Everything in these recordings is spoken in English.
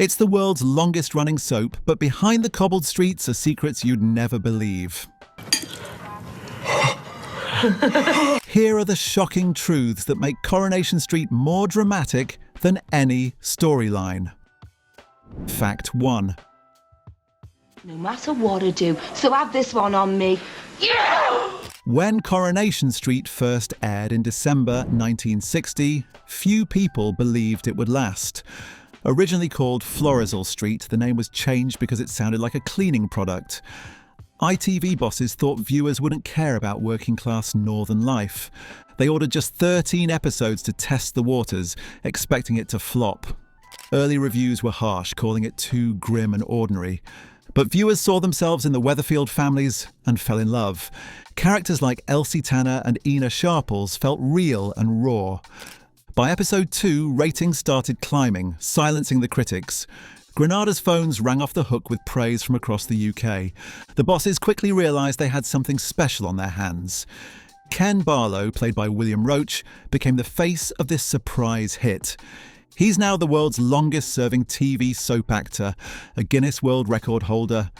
It's the world's longest-running soap, but behind the cobbled streets are secrets you'd never believe. Here are the shocking truths that make Coronation Street more dramatic than any storyline. Fact 1. No matter what I do, so have this one on me. Yeah! When Coronation Street first aired in December 1960, few people believed it would last. Originally called Florizel Street, the name was changed because it sounded like a cleaning product. ITV bosses thought viewers wouldn't care about working-class northern life. They ordered just 13 episodes to test the waters, expecting it to flop. Early reviews were harsh, calling it too grim and ordinary. But viewers saw themselves in the Weatherfield families and fell in love. Characters like Elsie Tanner and Ina Sharples felt real and raw. By episode 2, ratings started climbing, silencing the critics. Granada's phones rang off the hook with praise from across the UK. The bosses quickly realised they had something special on their hands. Ken Barlow, played by William Roach, became the face of this surprise hit. He's now the world's longest-serving TV soap actor, a Guinness World Record holder.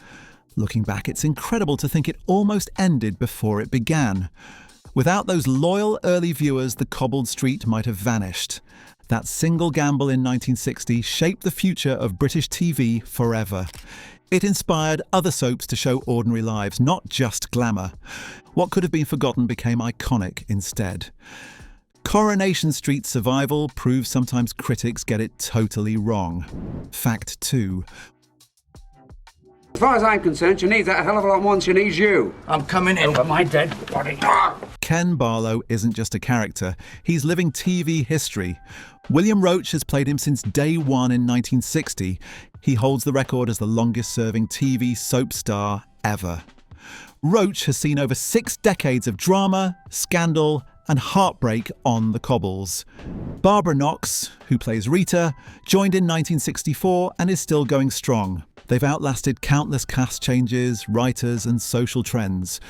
Looking back, it's incredible to think it almost ended before it began. Without those loyal early viewers, the cobbled street might have vanished. That single gamble in 1960 shaped the future of British TV forever. It inspired other soaps to show ordinary lives, not just glamour. What could have been forgotten became iconic instead. Coronation Street's survival proves sometimes critics get it totally wrong. Fact 2. As far as I'm concerned, she needs that a hell of a lot more than she needs you. I'm coming in with my dead body. Ken Barlow isn't just a character, he's living TV history. William Roach has played him since day one in 1960. He holds the record as the longest-serving TV soap star ever. Roach has seen over 6 decades of drama, scandal, and heartbreak on the cobbles. Barbara Knox, who plays Rita, joined in 1964 and is still going strong. They've outlasted countless cast changes, writers, and social trends.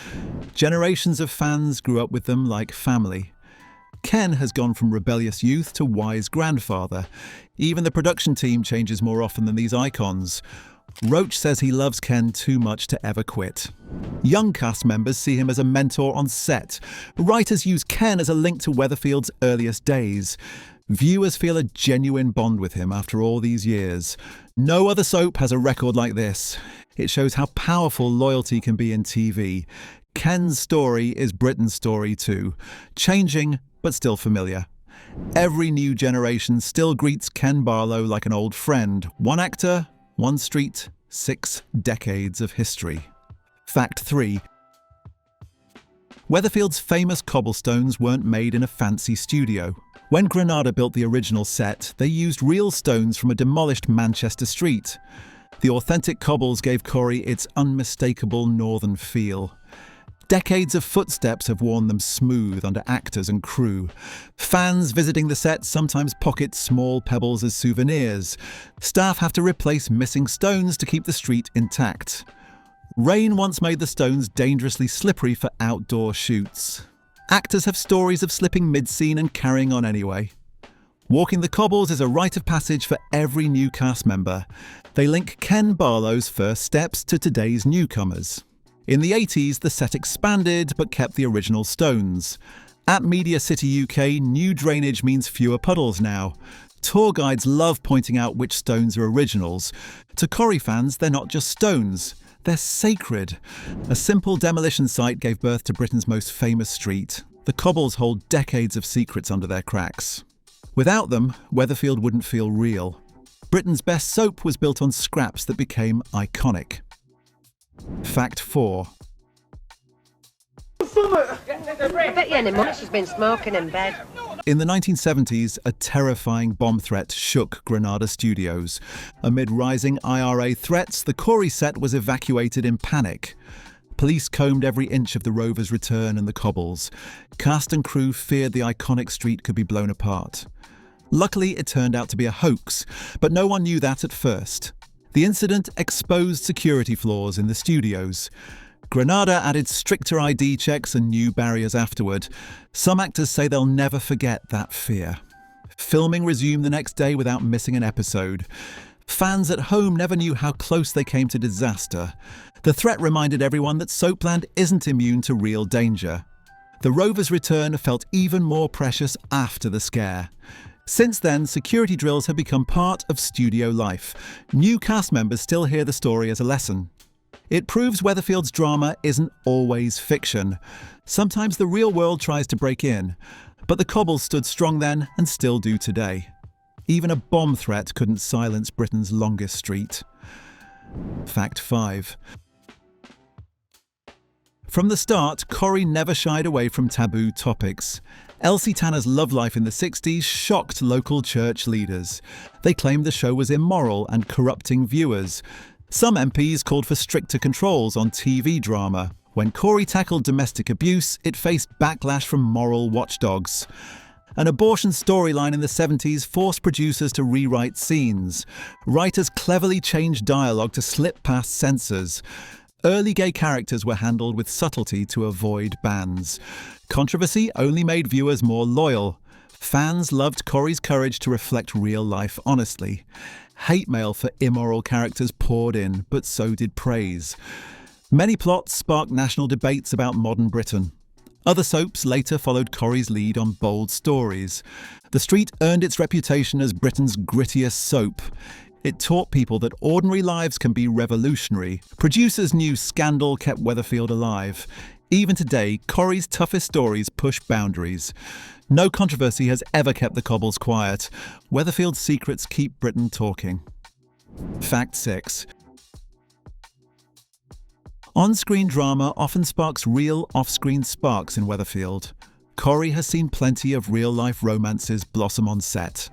Generations of fans grew up with them like family. Ken has gone from rebellious youth to wise grandfather. Even the production team changes more often than these icons. Roach says he loves Ken too much to ever quit. Young cast members see him as a mentor on set. Writers use Ken as a link to Weatherfield's earliest days. Viewers feel a genuine bond with him after all these years. No other soap has a record like this. It shows how powerful loyalty can be in TV. Ken's story is Britain's story too. Changing, but still familiar. Every new generation still greets Ken Barlow like an old friend. One actor, one street, 6 decades of history. Fact 3. Weatherfield's famous cobblestones weren't made in a fancy studio. When Granada built the original set, they used real stones from a demolished Manchester street. The authentic cobbles gave Corrie its unmistakable northern feel. Decades of footsteps have worn them smooth under actors and crew. Fans visiting the set sometimes pocket small pebbles as souvenirs. Staff have to replace missing stones to keep the street intact. Rain once made the stones dangerously slippery for outdoor shoots. Actors have stories of slipping mid-scene and carrying on anyway. Walking the cobbles is a rite of passage for every new cast member. They link Ken Barlow's first steps to today's newcomers. In the 80s, the set expanded but kept the original stones. At Media City UK, new drainage means fewer puddles now. Tour guides love pointing out which stones are originals. To Corrie fans, they're not just stones. They're sacred. A simple demolition site gave birth to Britain's most famous street. The cobbles hold decades of secrets under their cracks. Without them, Weatherfield wouldn't feel real. Britain's best soap was built on scraps that became iconic. Fact 4. I bet you any money she's been smoking in bed. In the 1970s, a terrifying bomb threat shook Granada studios. Amid rising IRA threats, the Corrie set was evacuated in panic. Police combed every inch of the Rovers Return and the cobbles. Cast and crew feared the iconic street could be blown apart. Luckily, it turned out to be a hoax, but no one knew that at first. The incident exposed security flaws in the studios. Granada added stricter ID checks and new barriers afterward. Some actors say they'll never forget that fear. Filming resumed the next day without missing an episode. Fans at home never knew how close they came to disaster. The threat reminded everyone that Soapland isn't immune to real danger. The Rovers' return felt even more precious after the scare. Since then, security drills have become part of studio life. New cast members still hear the story as a lesson. It proves Weatherfield's drama isn't always fiction. Sometimes the real world tries to break in, but the cobbles stood strong then and still do today. Even a bomb threat couldn't silence Britain's longest street. Fact 5. From the start, Corrie never shied away from taboo topics. Elsie Tanner's love life in the 60s shocked local church leaders. They claimed the show was immoral and corrupting viewers. Some MPs called for stricter controls on TV drama. When Corrie tackled domestic abuse, it faced backlash from moral watchdogs. An abortion storyline in the 70s forced producers to rewrite scenes. Writers cleverly changed dialogue to slip past censors. Early gay characters were handled with subtlety to avoid bans. Controversy only made viewers more loyal. Fans loved Corrie's courage to reflect real life honestly. Hate mail for immoral characters poured in, but so did praise. Many plots sparked national debates about modern Britain. Other soaps later followed Corrie's lead on bold stories. The Street earned its reputation as Britain's grittiest soap. It taught people that ordinary lives can be revolutionary. Producers knew scandal kept Weatherfield alive. Even today, Corrie's toughest stories push boundaries. No controversy has ever kept the cobbles quiet. Weatherfield's secrets keep Britain talking. Fact 6. On-screen drama often sparks real off-screen sparks in Weatherfield. Corrie has seen plenty of real-life romances blossom on set.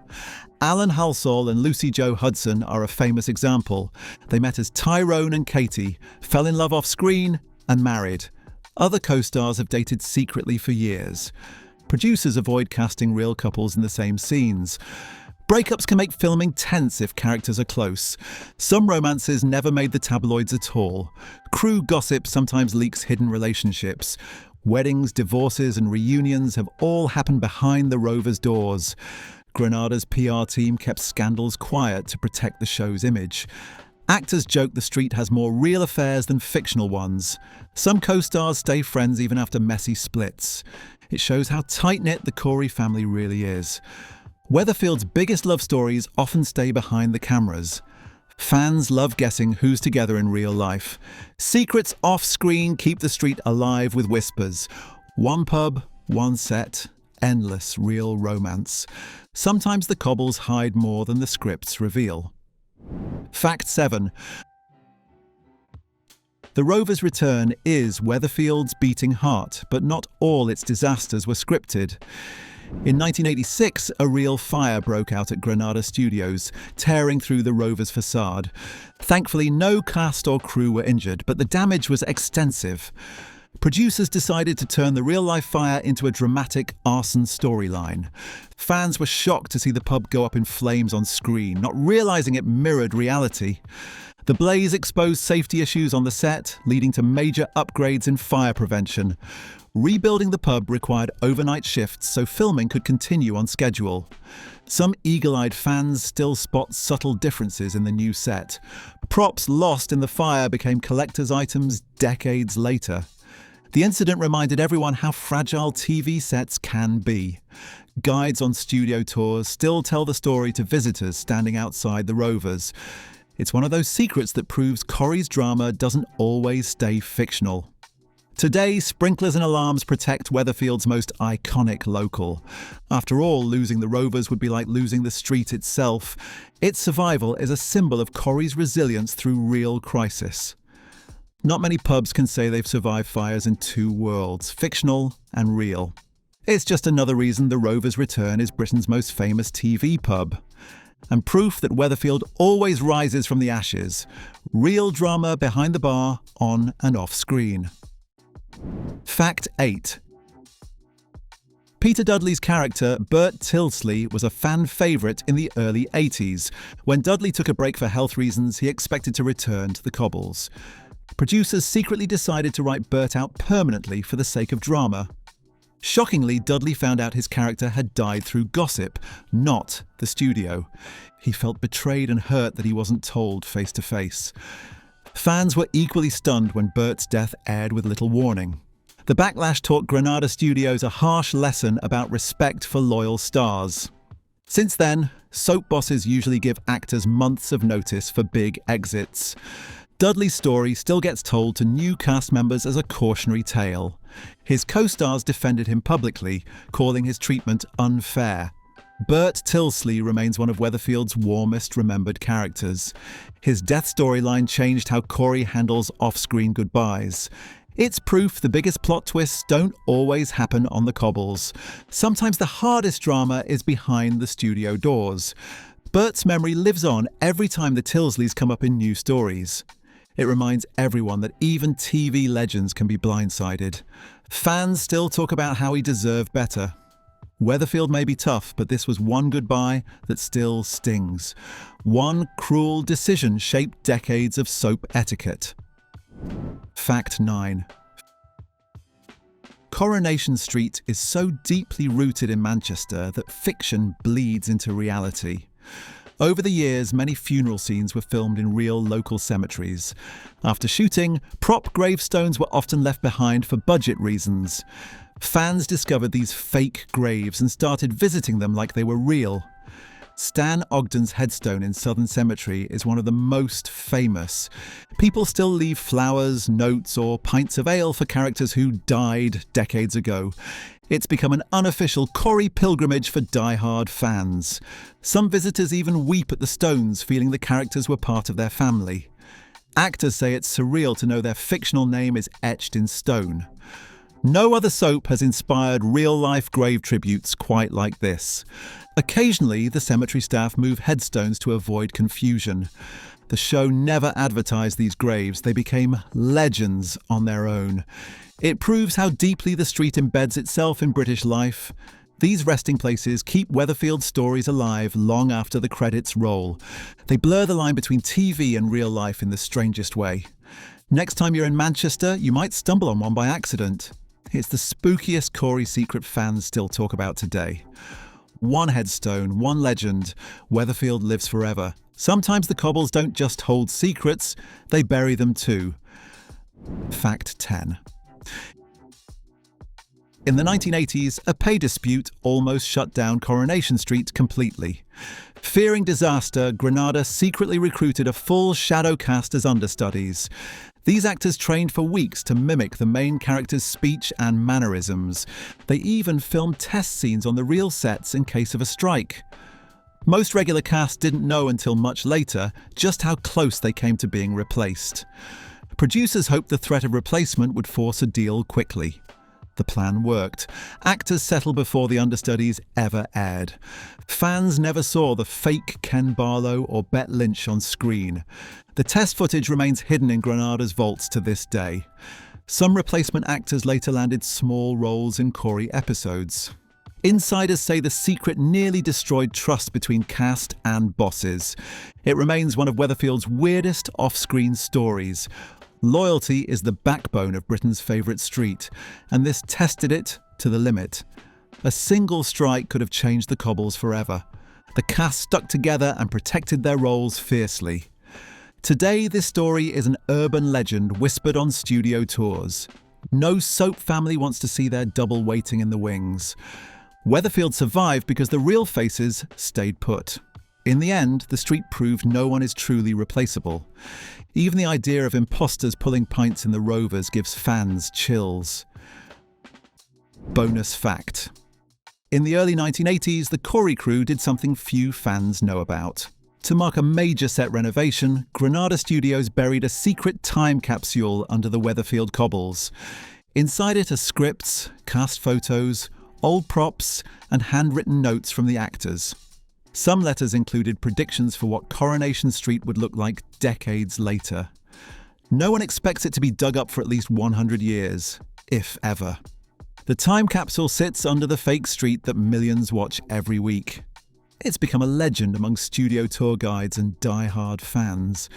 Alan Halsall and Lucy Jo Hudson are a famous example. They met as Tyrone and Katie, fell in love off-screen, and married. Other co-stars have dated secretly for years. Producers avoid casting real couples in the same scenes. Breakups can make filming tense if characters are close. Some romances never made the tabloids at all. Crew gossip sometimes leaks hidden relationships. Weddings, divorces and reunions have all happened behind the Rovers' doors. Granada's PR team kept scandals quiet to protect the show's image. Actors joke the Street has more real affairs than fictional ones. Some co-stars stay friends even after messy splits. It shows how tight-knit the Corrie family really is. Weatherfield's biggest love stories often stay behind the cameras. Fans love guessing who's together in real life. Secrets off-screen keep the Street alive with whispers. One pub, one set, endless real romance. Sometimes the cobbles hide more than the scripts reveal. Fact 7. The Rovers' Return is Weatherfield's beating heart, but not all its disasters were scripted. In 1986, a real fire broke out at Granada Studios, tearing through the Rovers' facade. Thankfully, no cast or crew were injured, but the damage was extensive. Producers decided to turn the real-life fire into a dramatic arson storyline. Fans were shocked to see the pub go up in flames on screen, not realising it mirrored reality. The blaze exposed safety issues on the set, leading to major upgrades in fire prevention. Rebuilding the pub required overnight shifts so filming could continue on schedule. Some eagle-eyed fans still spot subtle differences in the new set. Props lost in the fire became collector's items decades later. The incident reminded everyone how fragile TV sets can be. Guides on studio tours still tell the story to visitors standing outside the Rovers. It's one of those secrets that proves Corrie's drama doesn't always stay fictional. Today, sprinklers and alarms protect Weatherfield's most iconic local. After all, losing the Rovers would be like losing the Street itself. Its survival is a symbol of Corrie's resilience through real crisis. Not many pubs can say they've survived fires in two worlds, fictional and real. It's just another reason the Rovers' Return is Britain's most famous TV pub. And proof that Weatherfield always rises from the ashes. Real drama behind the bar, on and off screen. Fact 8. Peter Dudley's character, Bert Tilsley, was a fan favourite in the early 80s. When Dudley took a break for health reasons, he expected to return to the cobbles. Producers secretly decided to write Bert out permanently for the sake of drama. Shockingly, Dudley found out his character had died through gossip, not the studio. He felt betrayed and hurt that he wasn't told face to face. Fans were equally stunned when Bert's death aired with little warning. The backlash taught Granada Studios a harsh lesson about respect for loyal stars. Since then, soap bosses usually give actors months of notice for big exits. Dudley's story still gets told to new cast members as a cautionary tale. His co-stars defended him publicly, calling his treatment unfair. Bert Tilsley remains one of Weatherfield's warmest remembered characters. His death storyline changed how Corey handles off-screen goodbyes. It's proof the biggest plot twists don't always happen on the cobbles. Sometimes the hardest drama is behind the studio doors. Bert's memory lives on every time the Tilsleys come up in new stories. It reminds everyone that even TV legends can be blindsided. Fans still talk about how he deserved better. Weatherfield may be tough, but this was one goodbye that still stings. One cruel decision shaped decades of soap etiquette. Fact 9. Coronation Street is so deeply rooted in Manchester that fiction bleeds into reality. Over the years, many funeral scenes were filmed in real local cemeteries. After shooting, prop gravestones were often left behind for budget reasons. Fans discovered these fake graves and started visiting them like they were real. Stan Ogden's headstone in Southern Cemetery is one of the most famous. People still leave flowers, notes, or pints of ale for characters who died decades ago. It's become an unofficial Corrie pilgrimage for die-hard fans. Some visitors even weep at the stones, feeling the characters were part of their family. Actors say it's surreal to know their fictional name is etched in stone. No other soap has inspired real-life grave tributes quite like this. Occasionally, the cemetery staff move headstones to avoid confusion. The show never advertised these graves. They became legends on their own. It proves how deeply the street embeds itself in British life. These resting places keep Weatherfield stories alive long after the credits roll. They blur the line between TV and real life in the strangest way. Next time you're in Manchester, you might stumble on one by accident. It's the spookiest Corey secret fans still talk about today. One headstone, one legend. Weatherfield lives forever. Sometimes the cobbles don't just hold secrets, they bury them too. Fact 10. In the 1980s, a pay dispute almost shut down Coronation Street completely. Fearing disaster, Granada secretly recruited a full shadow cast as understudies. These actors trained for weeks to mimic the main character's speech and mannerisms. They even filmed test scenes on the real sets in case of a strike. Most regular cast didn't know until much later just how close they came to being replaced. Producers hoped the threat of replacement would force a deal quickly. The plan worked. Actors settled before the understudies ever aired. Fans never saw the fake Ken Barlow or Bet Lynch on screen. The test footage remains hidden in Granada's vaults to this day. Some replacement actors later landed small roles in Corey episodes. Insiders say the secret nearly destroyed trust between cast and bosses. It remains one of Weatherfield's weirdest off-screen stories. Loyalty is the backbone of Britain's favourite street, and this tested it to the limit. A single strike could have changed the cobbles forever. The cast stuck together and protected their roles fiercely. Today, this story is an urban legend whispered on studio tours. No soap family wants to see their double waiting in the wings. Weatherfield survived because the real faces stayed put. In the end, the street proved no one is truly replaceable. Even the idea of imposters pulling pints in the Rovers gives fans chills. Bonus fact. In the early 1980s, the Corey crew did something few fans know about. To mark a major set renovation, Granada Studios buried a secret time capsule under the Weatherfield cobbles. Inside it are scripts, cast photos, old props, and handwritten notes from the actors. Some letters included predictions for what Coronation Street would look like decades later. No one expects it to be dug up for at least 100 years, if ever. The time capsule sits under the fake street that millions watch every week. It's become a legend among studio tour guides and die-hard fans.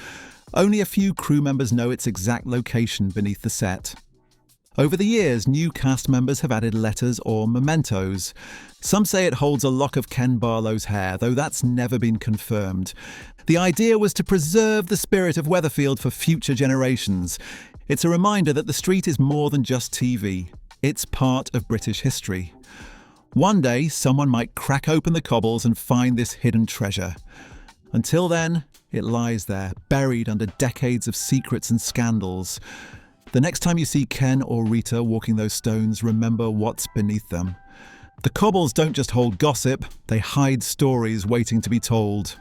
Only a few crew members know its exact location beneath the set. Over the years, new cast members have added letters or mementos. Some say it holds a lock of Ken Barlow's hair, though that's never been confirmed. The idea was to preserve the spirit of Weatherfield for future generations. It's a reminder that the street is more than just TV. It's part of British history. One day, someone might crack open the cobbles and find this hidden treasure. Until then, it lies there, buried under decades of secrets and scandals. The next time you see Ken or Rita walking those stones, remember what's beneath them. The cobbles don't just hold gossip, they hide stories waiting to be told.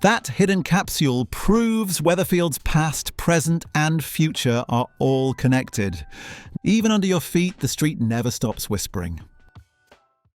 That hidden capsule proves Weatherfield's past, present and future are all connected. Even under your feet, the street never stops whispering.